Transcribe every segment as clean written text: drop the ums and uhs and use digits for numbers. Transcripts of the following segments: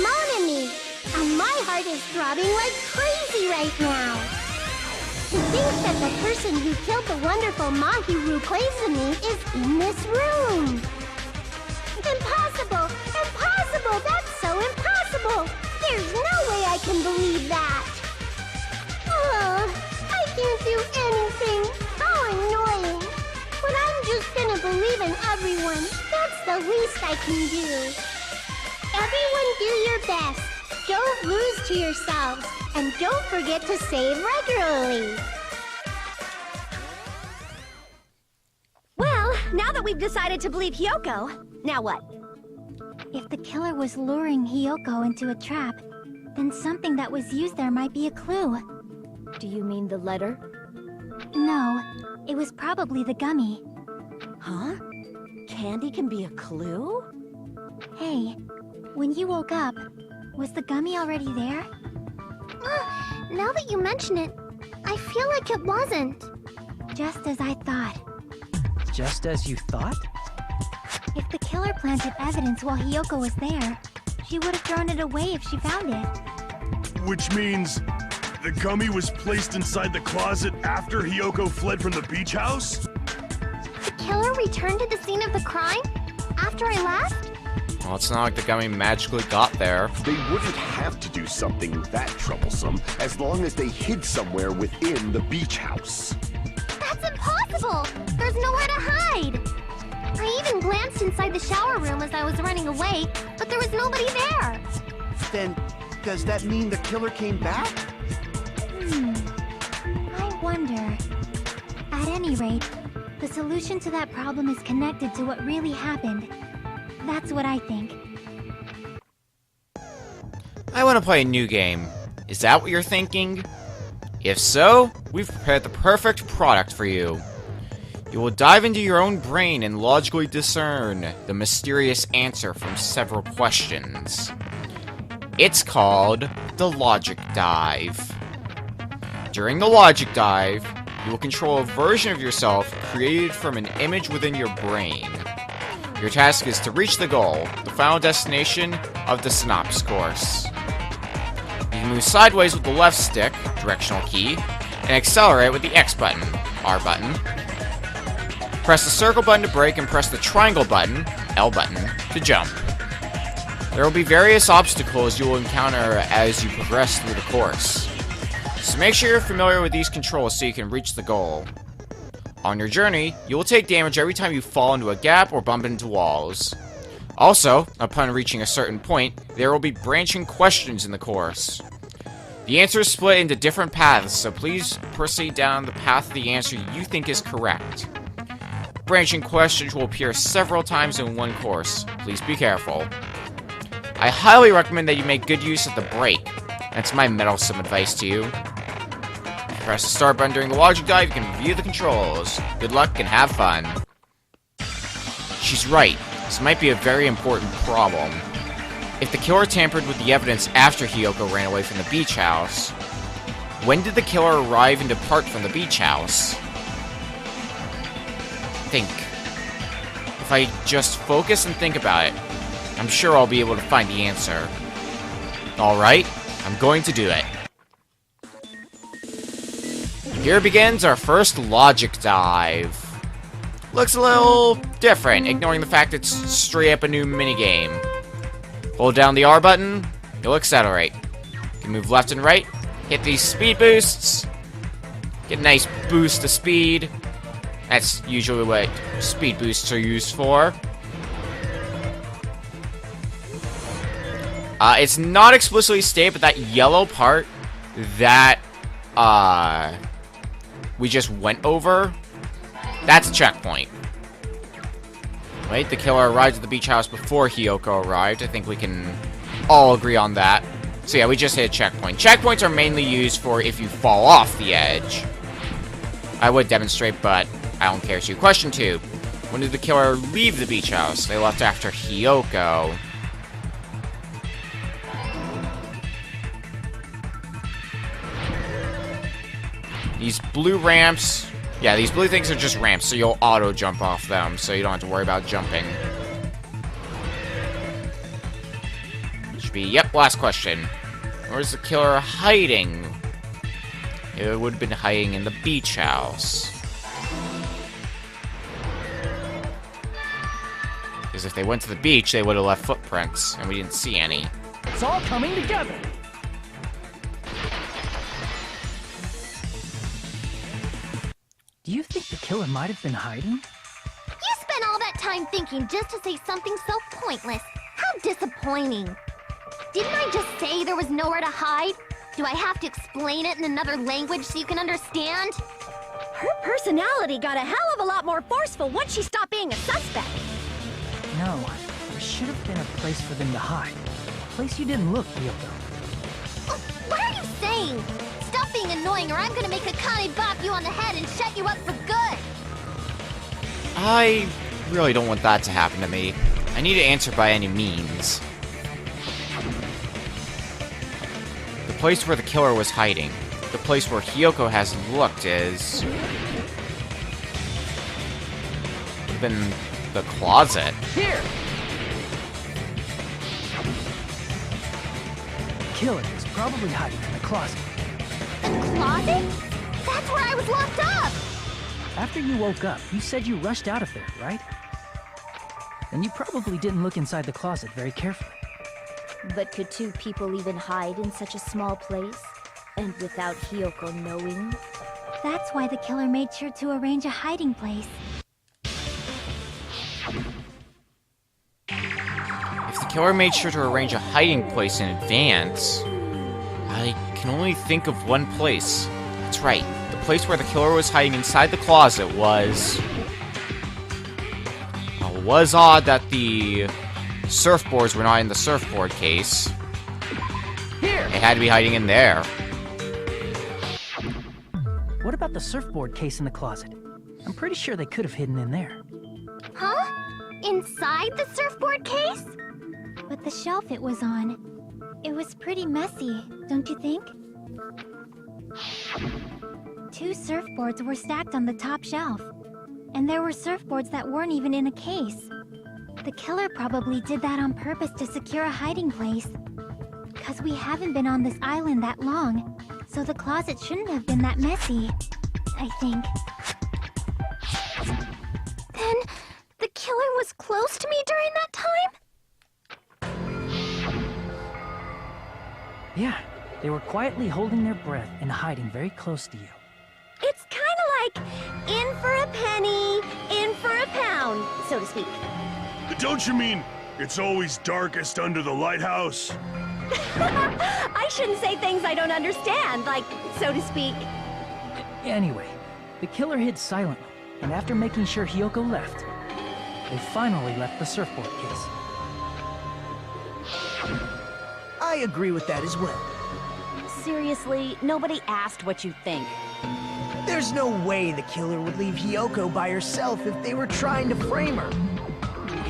mon ami, and my heart is throbbing like crazy right now. To think that the person who killed the wonderful Mahiru Koizumi is in this room. Impossible! Impossible! That's so impossible! There's no way I can believe that! Oh, I can't do anything! How annoying! But I'm just gonna believe in everyone. That's the least I can do. Everyone do your best. Don't lose to yourselves. And don't forget to save regularly. Well, now that we've decided to believe Hiyoko, now what? If the killer was luring Hiyoko into a trap, then something that was used there might be a clue. Do you mean the letter? No, it was probably the gummy. Huh? Candy can be a clue? Hey, when you woke up, was the gummy already there? Now that you mention it, I feel like it wasn't. Just as I thought. Just as you thought? If the killer planted evidence while Hiyoko was there, she would have thrown it away if she found it. Which means the gummy was placed inside the closet after Hiyoko fled from the beach house? The killer returned to the scene of the crime? After I left? Well, it's not like the gummy magically got there. They wouldn't have to do something that troublesome as long as they hid somewhere within the beach house. That's impossible! There's nowhere to hide! I even glanced inside the shower room as I was running away, but there was nobody there! Then, does that mean the killer came back? I wonder. At any rate, the solution to that problem is connected to what really happened. That's what I think. I want to play a new game. Is that what you're thinking? If so, we've prepared the perfect product for you. You will dive into your own brain and logically discern the mysterious answer from several questions. It's called the Logic Dive. During the Logic Dive, you will control a version of yourself created from an image within your brain. Your task is to reach the goal, the final destination of the synopsis course. You can move sideways with the left stick, directional key, and accelerate with the X button, R button. Press the circle button to brake and press the triangle button, L button, to jump. There will be various obstacles you will encounter as you progress through the course. So make sure you're familiar with these controls so you can reach the goal. On your journey, you will take damage every time you fall into a gap or bump into walls. Also, upon reaching a certain point, there will be branching questions in the course. The answer is split into different paths, so please proceed down the path of the answer you think is correct. Branching questions will appear several times in one course. Please be careful. I highly recommend that you make good use of the brake. That's my meddlesome advice to you. Press the start button during the Logic Dive, you can review the controls. Good luck and have fun. She's right. This might be a very important problem. If the killer tampered with the evidence after Hiyoko ran away from the beach house, when did the killer arrive and depart from the beach house? Think. If I just focus and think about it, I'm sure I'll be able to find the answer. Alright, I'm going to do it. Here begins our first Logic Dive. Looks a little different, ignoring the fact it's straight up a new minigame. Hold down the R button, you'll accelerate. You can move left and right, hit these speed boosts, get a nice boost to speed. That's usually what speed boosts are used for. It's not explicitly stated, but that yellow part that we just went over, that's a checkpoint. Wait, the killer arrived at the beach house before Hiyoko arrived. I think we can all agree on that. So yeah, we just hit a checkpoint. Checkpoints are mainly used for if you fall off the edge. I would demonstrate, but I don't care. So question 2. When did the killer leave the beach house? They left after Hiyoko. These blue ramps, yeah, these blue things are just ramps, so you'll auto jump off them, so you don't have to worry about jumping. Should be, yep, last question. Where's the killer hiding? It would have been hiding in the beach house. Because if they went to the beach, they would have left footprints, and we didn't see any. It's all coming together. Do you think the killer might have been hiding? You spent all that time thinking just to say something so pointless. How disappointing. Didn't I just say there was nowhere to hide? Do I have to explain it in another language so you can understand? Her personality got a hell of a lot more forceful once she stopped being a suspect. No, there should have been a place for them to hide. A place you didn't look, Yoko. Oh, what are you saying? Stop being annoying or I'm gonna make Akane bop you on the head and shut you up for good! I really don't want that to happen to me. I need to answer by any means. The place where the killer was hiding. The place where Hiyoko hasn't looked is... would have been the closet. Here! The killer is probably hiding in the closet. The closet? That's where I was locked up! After you woke up, you said you rushed out of there, right? And you probably didn't look inside the closet very carefully. But could two people even hide in such a small place? And without Hiyoko knowing? That's why the killer made sure to arrange a hiding place. If the killer made sure to arrange a hiding place in advance, I can only think of one place. That's right, the place where the killer was hiding inside the closet was... Well, it was odd that the surfboards were not in the surfboard case. Here! It had to be hiding in there. What about the surfboard case in the closet? I'm pretty sure they could have hidden in there. Huh? Inside the surfboard case? But the shelf it was on, it was pretty messy, don't you think? Two surfboards were stacked on the top shelf. And there were surfboards that weren't even in a case. The killer probably did that on purpose to secure a hiding place. 'Cause we haven't been on this island that long, so the closet shouldn't have been that messy, I think. Then, the killer was close to me during that time? Yeah, they were quietly holding their breath and hiding very close to you. It's kind of like in for a penny, in for a pound, so to speak. Don't you mean it's always darkest under the lighthouse? I shouldn't say things I don't understand, like, so to speak. Anyway, the killer hid silently, and after making sure Hiyoko left, they finally left the surfboard case. I agree with that as well. Seriously, nobody asked what you think. There's no way the killer would leave Hiyoko by herself if they were trying to frame her.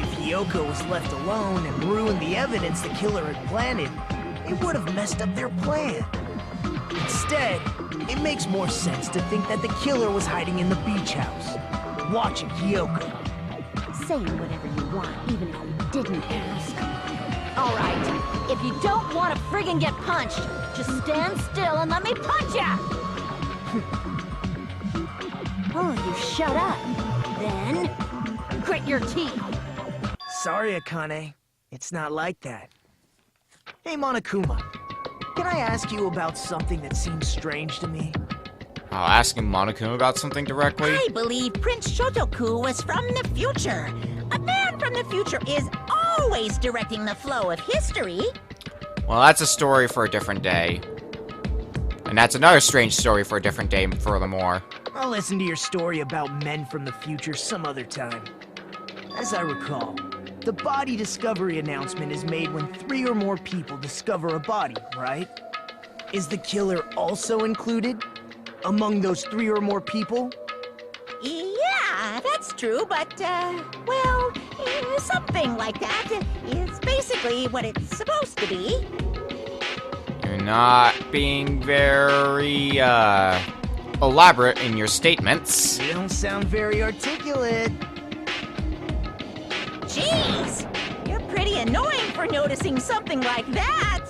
If Hiyoko was left alone and ruined the evidence the killer had planted, it would have messed up their plan. Instead, it makes more sense to think that the killer was hiding in the beach house, watching Hiyoko. Saying whatever you want, even if you didn't ask. All right, if you don't want to friggin' get punched, just stand still and let me punch ya! Oh, you shut up. Then, grit your teeth. Sorry, Akane. It's not like that. Hey, Monokuma. Can I ask you about something that seems strange to me? Asking Monokuma about something directly? I believe Prince Shotoku was from the future. A man from the future is always directing the flow of history. Well, that's a story for a different day. And that's another strange story for a different day, furthermore. I'll listen to your story about men from the future some other time. As I recall, the body discovery announcement is made when 3 or more people discover a body, right? Is the killer also included among those 3 or more people? Yeah, that's true, but, well, something like that is basically what it's supposed to be. You're not being very, elaborate in your statements. You don't sound very articulate. Jeez, you're pretty pretty annoying for noticing something like that.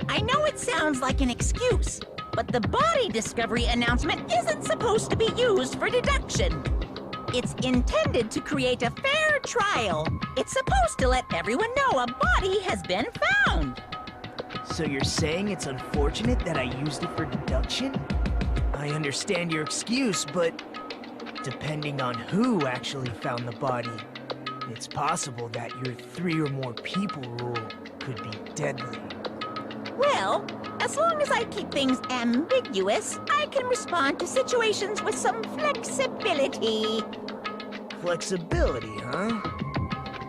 I know it sounds like an excuse, but the body discovery announcement isn't supposed to be used for deduction. It's intended to create a fair trial. It's supposed to let everyone know a body has been found. So you're saying it's unfortunate that I used it for deduction? I understand your excuse, but depending on who actually found the body, it's possible that your 3 or more people rule could be deadly. Well, as long as I keep things ambiguous, I can respond to situations with some flexibility. Flexibility, huh?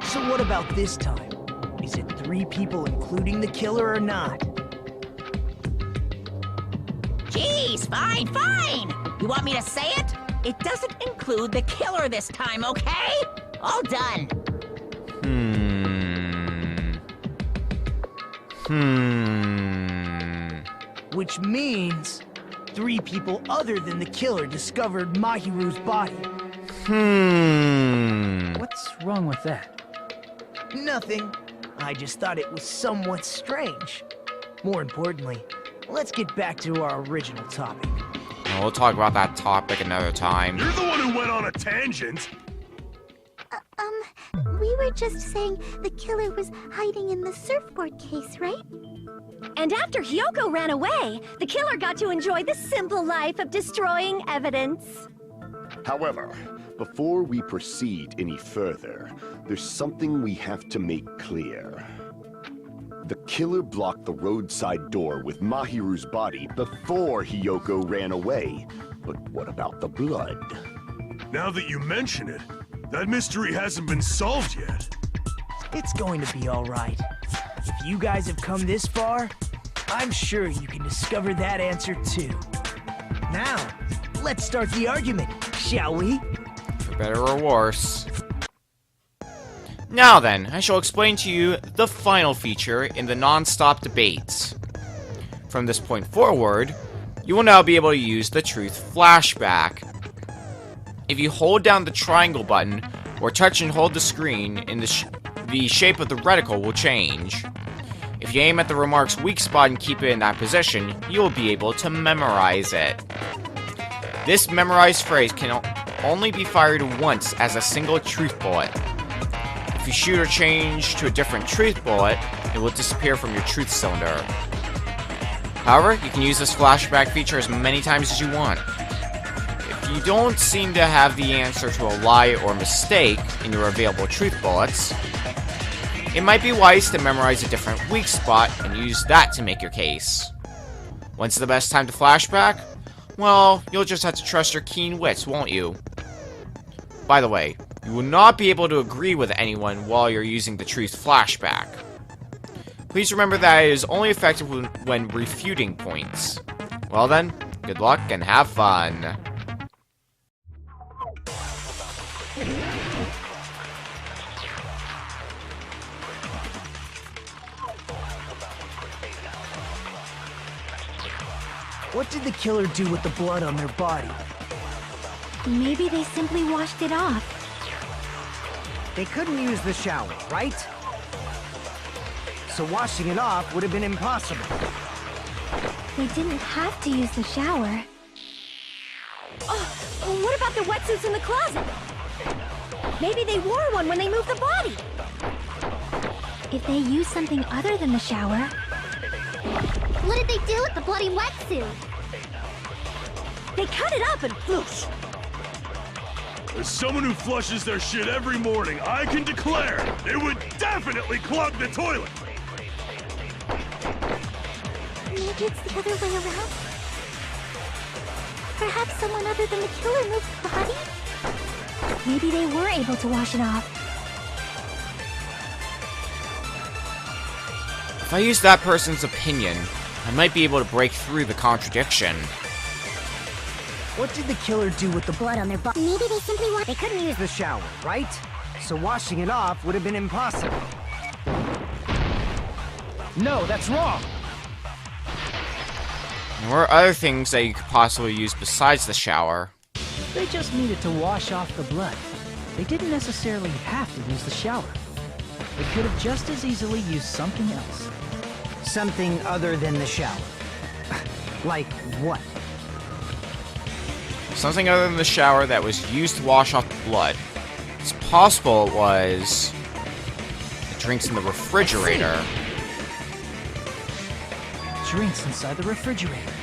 So what about this time? Is it 3 people including the killer or not? Jeez, fine, fine! You want me to say it? It doesn't include the killer this time, okay? All done. Which means 3 people other than the killer discovered Mahiru's body. What's wrong with that? Nothing. I just thought it was somewhat strange. More importantly, let's get back to our original topic. We'll talk about that topic another time. You're the one who went on a tangent. We were just saying the killer was hiding in the surfboard case, right? And after Hyoko ran away, the killer got to enjoy the simple life of destroying evidence. However, before we proceed any further, there's something we have to make clear. The killer blocked the roadside door with Mahiru's body before Hyoko ran away. But what about the blood? Now that you mention it, that mystery hasn't been solved yet. It's going to be all right. If you guys have come this far, I'm sure you can discover that answer too. Now, let's start the argument, shall we? For better or worse. Now then, I shall explain to you the final feature in the non-stop debates. From this point forward, you will now be able to use the truth flashback. If you hold down the triangle button, or touch and hold the screen, the shape of the reticle will change. If you aim at the remark's weak spot and keep it in that position, you will be able to memorize it. This memorized phrase can only be fired once as a single truth bullet. If you shoot or change to a different truth bullet, it will disappear from your truth cylinder. However, you can use this flashback feature as many times as you want. If you don't seem to have the answer to a lie or mistake in your available truth bullets, it might be wise to memorize a different weak spot and use that to make your case. When's the best time to flashback? Well, you'll just have to trust your keen wits, won't you? By the way, you will not be able to agree with anyone while you're using the truth flashback. Please remember that it is only effective when refuting points. Well then, good luck and have fun. What did the killer do with the blood on their body? Maybe they simply washed it off. They couldn't use the shower, right? So washing it off would have been impossible. They didn't have to use the shower. Oh, what about the wetsuits in the closet? Maybe they wore one when they moved the body. If they used something other than the shower... What did they do with the bloody wetsuit? They cut it up and floosh. As someone who flushes their shit every morning, I can declare it would definitely clog the toilet. Maybe it's the other way around? Perhaps someone other than the killer moved the body? Maybe they were able to wash it off. If I use that person's opinion, I might be able to break through the contradiction. What did the killer do with the blood on their body? Maybe they simply want... They couldn't use the shower, right? So washing it off would have been impossible. No, that's wrong! There were other things that you could possibly use besides the shower. They just needed to wash off the blood. They didn't necessarily have to use the shower. It could have just as easily used something else. Something other than the shower. Like what? Something other than the shower that was used to wash off the blood. It's possible it was the drinks in the refrigerator. Drinks inside the refrigerator.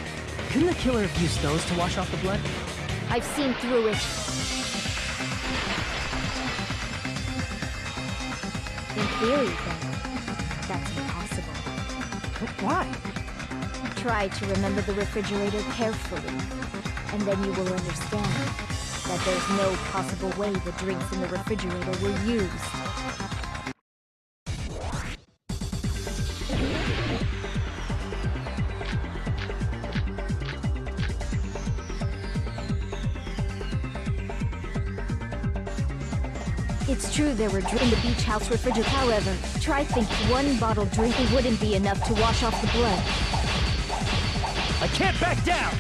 Couldn't the killer have used those to wash off the blood? I've seen through it. In theory, then, that's impossible. But why? Try to remember the refrigerator carefully, and then you will understand that there's no possible way the drinks in the refrigerator were used. It's true there were drinks in the beach house refrigerator. However, try think one bottle drink wouldn't be enough to wash off the blood. I can't back down!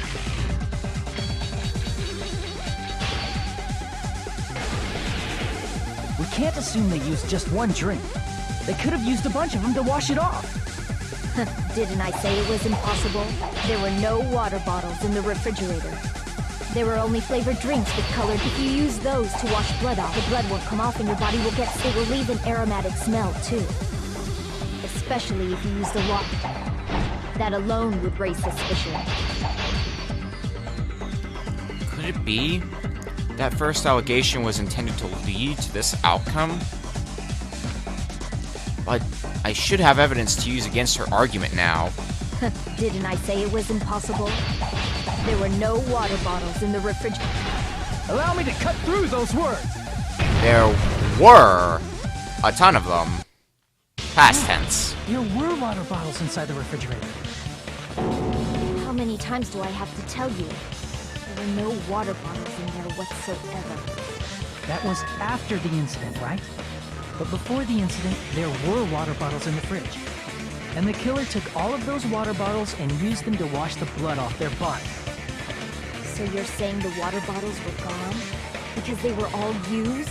We can't assume they used just one drink. They could have used a bunch of them to wash it off. Didn't I say it was impossible? There were no water bottles in the refrigerator. There were only flavored drinks with colored. If you use those to wash blood off, the blood won't come off and your body will get sick. It will leave an aromatic smell, too. Especially if you used a lot. That alone would raise suspicion. Could it be that first allegation was intended to lead to this outcome? But I should have evidence to use against her argument now. Didn't I say it was impossible? There were no water bottles in the refrigerator. Allow me to cut through those words! There were a ton of them. Past tense. There were water bottles inside the refrigerator. How many times do I have to tell you? There were no water bottles in there whatsoever. That was after the incident, right? But before the incident, there were water bottles in the fridge. And the killer took all of those water bottles and used them to wash the blood off their body. So you're saying the water bottles were gone? Because they were all used?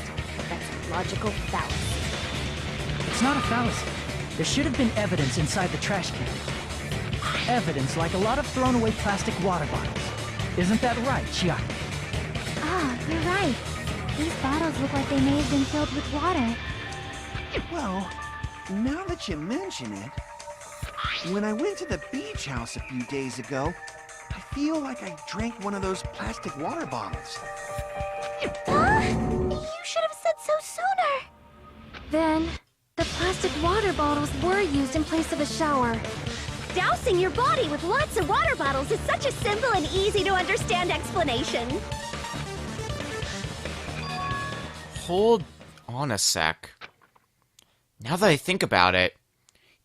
That's a logical fallacy. It's not a fallacy. There should have been evidence inside the trash can. Evidence like a lot of thrown away plastic water bottles. Isn't that right, Chiaki? Ah, you're right. These bottles look like they may have been filled with water. Well, now that you mention it, when I went to the beach house a few days ago, I feel like I drank one of those plastic water bottles. You should have said so sooner. Then, the plastic water bottles were used in place of a shower. Dousing your body with lots of water bottles is such a simple and easy to understand explanation. Hold on a sec. Now that I think about it,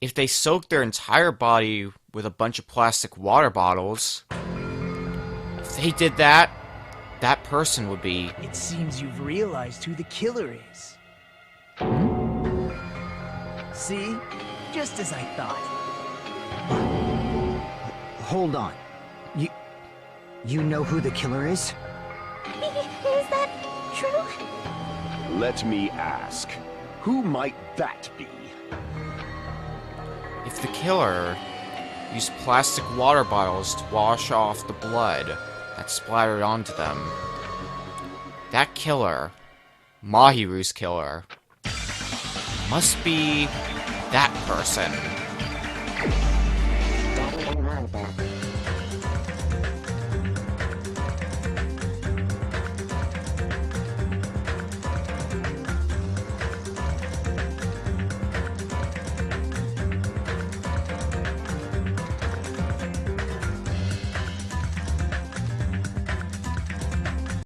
if they soaked their entire body with a bunch of plastic water bottles, if they did that, that person would be... It seems you've realized who the killer is. See? Just as I thought. Hold on. You know who the killer is? Is that true? Let me ask, who might that be? If the killer used plastic water bottles to wash off the blood that splattered onto them, that killer, Mahiru's killer, must be that person.